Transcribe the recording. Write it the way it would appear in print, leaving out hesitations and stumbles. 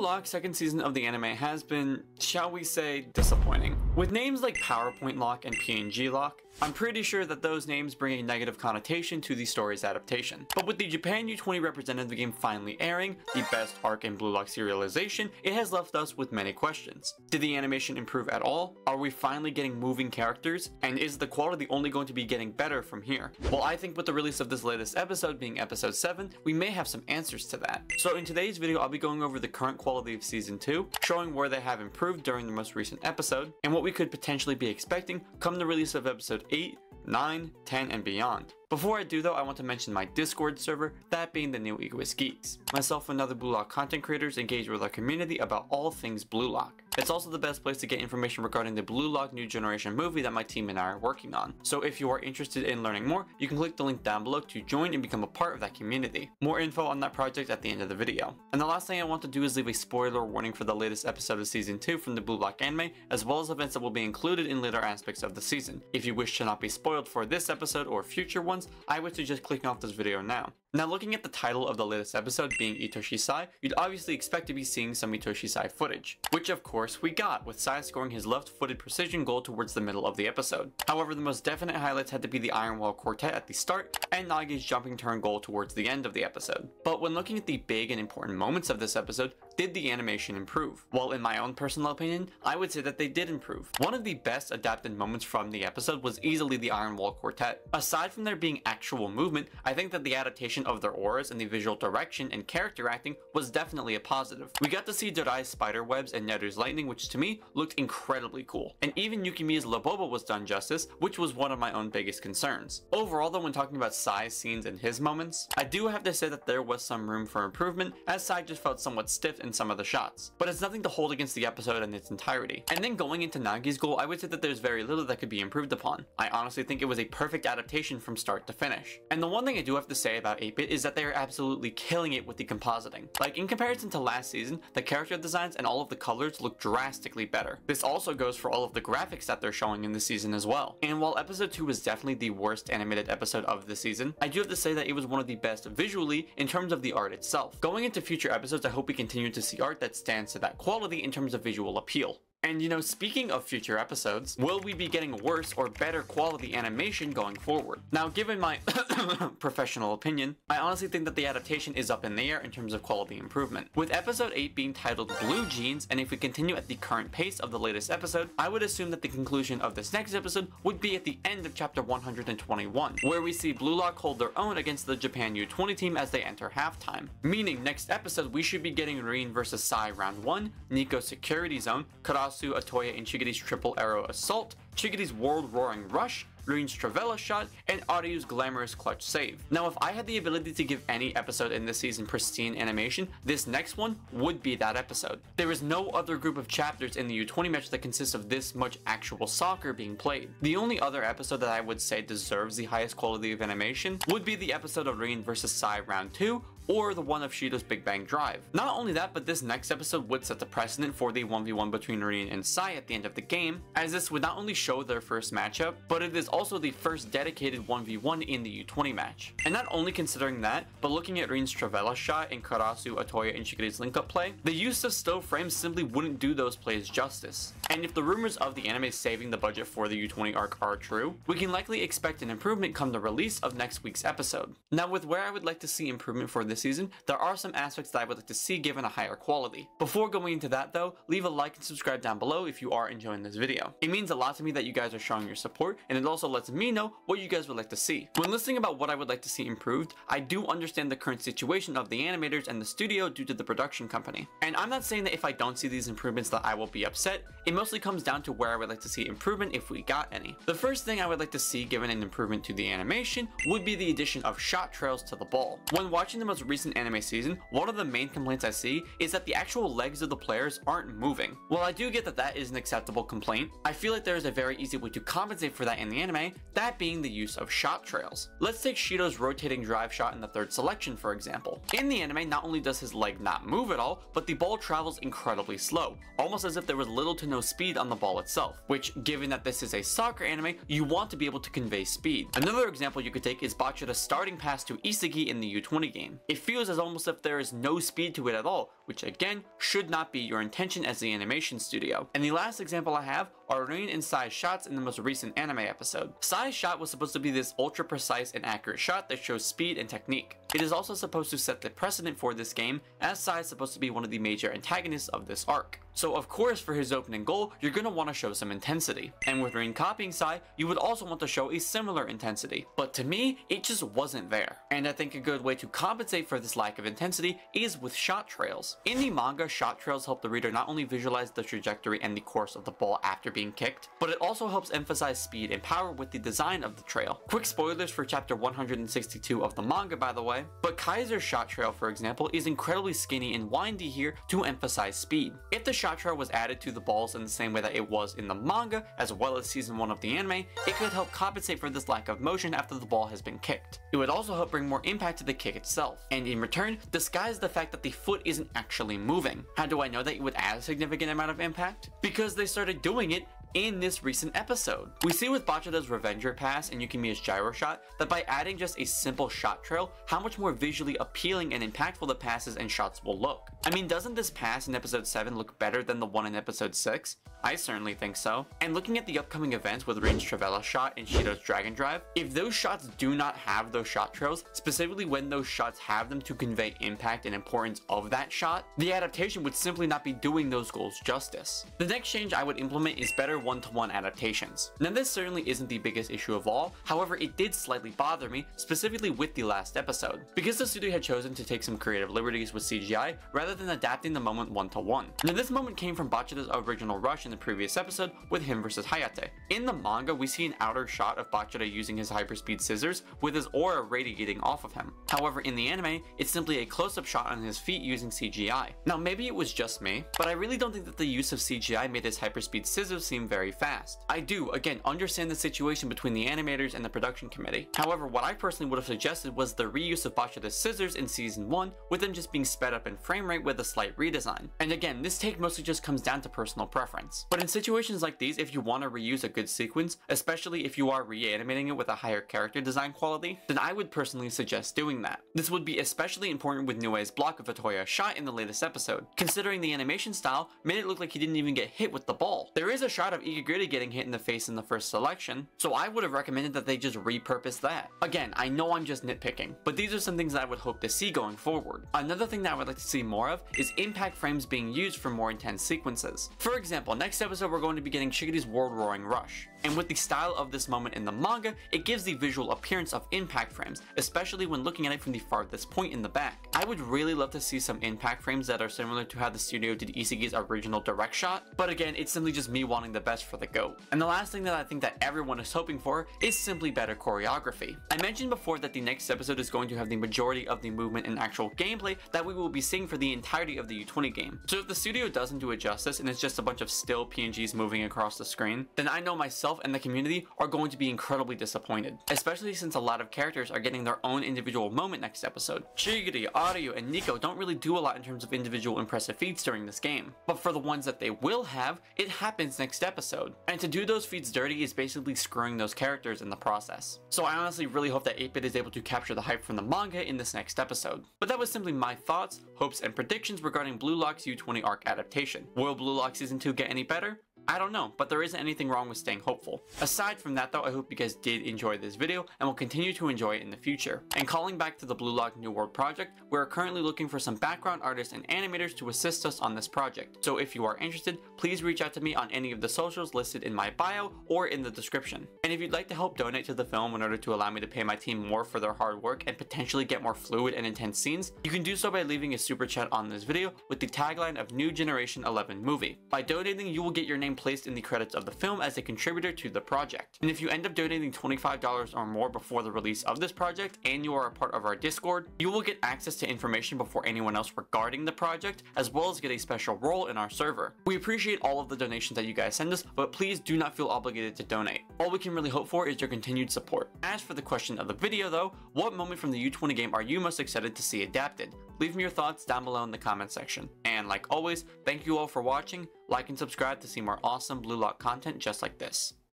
Lock's second season of the anime has been, shall we say, disappointing. With names like PowerPoint Lock and PNG Lock, I'm pretty sure that those names bring a negative connotation to the story's adaptation. But with the Japan U20 representative game finally airing, the best arc in Blue Lock serialization, it has left us with many questions. Did the animation improve at all? Are we finally getting moving characters? And is the quality only going to be getting better from here? Well, I think with the release of this latest episode being episode 7, we may have some answers to that. So in today's video, I'll be going over the current quality of season 2, showing where they have improved during the most recent episode, and what we could potentially be expecting come the release of episode 8, 9, 10, and beyond. Before I do though, I want to mention my Discord server, that being the New Egoist Geeks. Myself and other Blue Lock content creators engage with our community about all things Blue Lock. It's also the best place to get information regarding the Blue Lock New Generation movie that my team and I are working on. So if you are interested in learning more, you can click the link down below to join and become a part of that community. More info on that project at the end of the video. And the last thing I want to do is leave a spoiler warning for the latest episode of season 2 from the Blue Lock anime, as well as events that will be included in later aspects of the season. If you wish to not be spoiled for this episode or future ones, I would suggest clicking off this video now. Now, looking at the title of the latest episode being Itoshi Sai, you'd obviously expect to be seeing some Itoshi Sai footage, which of course we got, with Sai scoring his left-footed precision goal towards the middle of the episode. However, the most definite highlights had to be the Iron Wall Quartet at the start, and Nagi's jumping turn goal towards the end of the episode. But when looking at the big and important moments of this episode, did the animation improve? Well, in my own personal opinion, I would say that they did improve. One of the best adapted moments from the episode was easily the Iron Wall Quartet. Aside from there being actual movement, I think that the adaptation of their auras and the visual direction and character acting was definitely a positive. We got to see Dorai's spider webs and Neru's lightning, which to me looked incredibly cool. And even Yukimiya's Laboba was done justice, which was one of my own biggest concerns. Overall though, when talking about Sai's scenes and his moments, I do have to say that there was some room for improvement, as Sai just felt somewhat stiff in some of the shots. But it's nothing to hold against the episode in its entirety. And then going into Nagi's goal, I would say that there's very little that could be improved upon. I honestly think it was a perfect adaptation from start to finish. And the one thing I do have to say about 8-Bit is that they are absolutely killing it with the compositing. Like, in comparison to last season, the character designs and all of the colors look drastically better. This also goes for all of the graphics that they're showing in the season as well. And while episode 2 was definitely the worst animated episode of the season, I do have to say that it was one of the best visually in terms of the art itself. Going into future episodes, I hope we continue to see art that stands to that quality in terms of visual appeal. And you know, speaking of future episodes, will we be getting worse or better quality animation going forward? Now, given my professional opinion, I honestly think that the adaptation is up in the air in terms of quality improvement. With episode 8 being titled Blue Jeans, and if we continue at the current pace of the latest episode, I would assume that the conclusion of this next episode would be at the end of chapter 121, where we see Blue Lock hold their own against the Japan U20 team as they enter halftime. Meaning, next episode we should be getting Rin vs Sai round 1, Nico's security zone, Karasu, Atoya, and Chigiri's triple arrow assault, Chigiri's world roaring rush, Rin's Travella shot, and Aryu's glamorous clutch save. Now, if I had the ability to give any episode in this season pristine animation, this next one would be that episode. There is no other group of chapters in the U20 match that consists of this much actual soccer being played. The only other episode that I would say deserves the highest quality of animation would be the episode of Rin vs Sai round 2, or the one of Shido's Big Bang Drive. Not only that, but this next episode would set the precedent for the 1v1 between Rin and Sai at the end of the game, as this would not only show their first matchup, but it is also the first dedicated 1v1 in the U20 match. And not only considering that, but looking at Rin's Travella shot and Karasu, Atoya, and Chigiri's link-up play, the use of still frames simply wouldn't do those plays justice. And if the rumors of the anime saving the budget for the U20 arc are true, we can likely expect an improvement come the release of next week's episode. Now, with where I would like to see improvement for this season, there are some aspects that I would like to see given a higher quality. Before going into that though, leave a like and subscribe down below if you are enjoying this video. It means a lot to me that you guys are showing your support, and it also lets me know what you guys would like to see. When listening about what I would like to see improved, I do understand the current situation of the animators and the studio due to the production company. And I'm not saying that if I don't see these improvements that I will be upset. It mostly comes down to where I would like to see improvement if we got any. The first thing I would like to see given an improvement to the animation would be the addition of shot trails to the ball. When watching the most recent anime season, one of the main complaints I see is that the actual legs of the players aren't moving. While I do get that that is an acceptable complaint, I feel like there is a very easy way to compensate for that in the anime, that being the use of shot trails. Let's take Shido's rotating drive shot in the third selection for example. In the anime, not only does his leg not move at all, but the ball travels incredibly slow, almost as if there was little to no speed on the ball itself, which, given that this is a soccer anime, you want to be able to convey speed. Another example you could take is Bachata's starting pass to Isagi in the U20 game. It feels as almost if there is no speed to it at all, which again, should not be your intention as the animation studio. And the last example I have are Rain and Sai's shots in the most recent anime episode. Sai's shot was supposed to be this ultra precise and accurate shot that shows speed and technique. It is also supposed to set the precedent for this game, as Sai is supposed to be one of the major antagonists of this arc. So of course for his opening goal, you're going to want to show some intensity. And with Rain copying Sai, you would also want to show a similar intensity. But to me, it just wasn't there. And I think a good way to compensate for this lack of intensity is with shot trails. In the manga, shot trails help the reader not only visualize the trajectory and the course of the ball after being kicked, but it also helps emphasize speed and power with the design of the trail. Quick spoilers for chapter 162 of the manga, by the way, but Kaiser's shot trail, for example, is incredibly skinny and windy here to emphasize speed. If the shot trail was added to the balls in the same way that it was in the manga, as well as season 1 of the anime, it could help compensate for this lack of motion after the ball has been kicked. It would also help bring more impact to the kick itself, and in return, disguise the fact that the foot isn't actually moving. How do I know that it would add a significant amount of impact? Because they started doing it in this recent episode. We see with Bachata's Revenger pass and Yukimiya's gyro shot that by adding just a simple shot trail, how much more visually appealing and impactful the passes and shots will look. I mean, doesn't this pass in episode 7 look better than the one in episode 6? I certainly think so. And looking at the upcoming events with Rain's Travella shot and Shido's Dragon Drive, if those shots do not have those shot trails, specifically when those shots have them to convey impact and importance of that shot, the adaptation would simply not be doing those goals justice. The next change I would implement is better one-to-one adaptations. Now this certainly isn't the biggest issue of all, however it did slightly bother me, specifically with the last episode, because the studio had chosen to take some creative liberties with CGI rather than adapting the moment one-to-one. Now this moment came from Bachata's original rush in the previous episode with him versus Hayate. In the manga, we see an outer shot of Bachata using his hyperspeed scissors with his aura radiating off of him. However, in the anime, it's simply a close-up shot on his feet using CGI. Now maybe it was just me, but I really don't think that the use of CGI made his hyperspeed scissors seem very fast. I do, again, understand the situation between the animators and the production committee. However, what I personally would have suggested was the reuse of Bachata's scissors in season 1, with them just being sped up in frame rate with a slight redesign. And again, this take mostly just comes down to personal preference. But in situations like these, if you want to reuse a good sequence, especially if you are reanimating it with a higher character design quality, then I would personally suggest doing that. This would be especially important with Nue's block of Otoya shot in the latest episode, considering the animation style made it look like he didn't even get hit with the ball. There is a shot of Igagiri getting hit in the face in the first selection, so I would have recommended that they just repurpose that. Again, I know I'm just nitpicking, but these are some things that I would hope to see going forward. Another thing that I would like to see more of is impact frames being used for more intense sequences. For example, next episode we're going to be getting Shigeru's World Roaring Rush, and with the style of this moment in the manga, it gives the visual appearance of impact frames, especially when looking at it from the farthest point in the back. I would really love to see some impact frames that are similar to how the studio did Isagi's original direct shot, but again, it's simply just me wanting the best for the GOAT. And the last thing that I think that everyone is hoping for is simply better choreography. I mentioned before that the next episode is going to have the majority of the movement and actual gameplay that we will be seeing for the entirety of the U20 game. So if the studio doesn't do it justice and it's just a bunch of still PNGs moving across the screen, then I know myself and the community are going to be incredibly disappointed, especially since a lot of characters are getting their own individual moment next episode. Shigiri, Aryu, and Nico don't really do a lot in terms of individual impressive feats during this game, but for the ones that they will have, it happens next episode, and to do those feats dirty is basically screwing those characters in the process. So I honestly really hope that 8-Bit is able to capture the hype from the manga in this next episode. But that was simply my thoughts, hopes, and predictions regarding Blue Lock's U20 arc adaptation. Will Blue Lock Season 2 get any better? I don't know, but there isn't anything wrong with staying hopeful. Aside from that though, I hope you guys did enjoy this video and will continue to enjoy it in the future. And calling back to the Blue Lock New World project, we are currently looking for some background artists and animators to assist us on this project. So if you are interested, please reach out to me on any of the socials listed in my bio or in the description. And if you'd like to help donate to the film in order to allow me to pay my team more for their hard work and potentially get more fluid and intense scenes, you can do so by leaving a super chat on this video with the tagline of New Generation 11 Movie. By donating, you will get your name placed in the credits of the film as a contributor to the project. And if you end up donating $25 or more before the release of this project and you are a part of our Discord, you will get access to information before anyone else regarding the project, as well as get a special role in our server. We appreciate all of the donations that you guys send us, but please do not feel obligated to donate. All we can really hope for is your continued support. As for the question of the video though, what moment from the U20 game are you most excited to see adapted? Leave me your thoughts down below in the comment section. And like always, thank you all for watching. Like and subscribe to see more awesome Blue Lock content just like this.